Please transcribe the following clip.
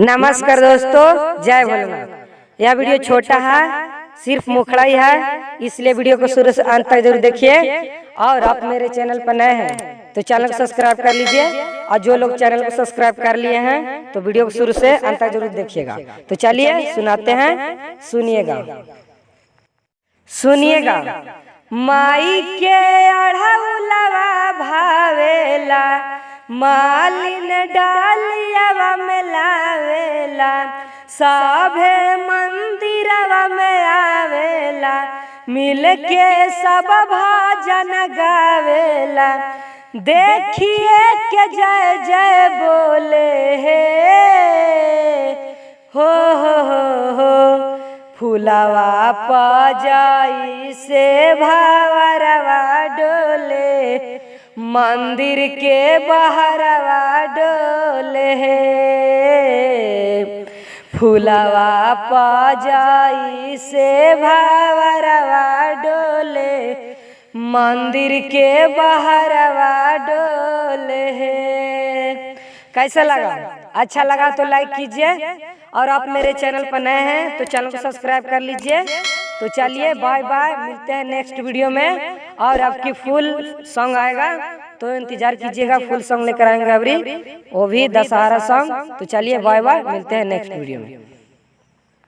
नमस्कार दोस्तों, जय भोलेनाथ। यह वीडियो छोटा है, सिर्फ मुखड़ा ही है, इसलिए वीडियो को शुरू से अंत तक जरूर देखिए। और आप मेरे चैनल पर नए हैं तो चैनल को सब्सक्राइब कर लीजिए, और जो लोग चैनल को सब्सक्राइब कर लिए हैं तो वीडियो को शुरू से अंत तक जरूर देखिएगा। तो चलिए सुनाते हैं, सुनिएगा सुनिएगा। माई के अढ़ौलवा भावेला, मालिन डालियावा में लावेला, सभे मंदिरवा में आवेला, मिल के सब भजन गावेला, देखिए के जय जय बोले हे हो फुलवा पजाई से भावरवा डोले, मंदिर के बहरवा डोले, फुलवा पजाई से भावरवा डोले, मंदिर के बहरवा डोले। कैसा लगा? अच्छा लगा तो लाइक कीजिए, और आप मेरे चैनल पर नए हैं तो चैनल को सब्सक्राइब कर लीजिए। तो चलिए बाय बाय, मिलते हैं नेक्स्ट वीडियो में। और आपकी फुल सॉन्ग आएगा तो इंतजार कीजिएगा, फुल सॉन्ग लेकर आएंगे अभी, वो भी दशहरा सॉन्ग। तो चलिए बाय बाय, मिलते हैं नेक्स्ट वीडियो में।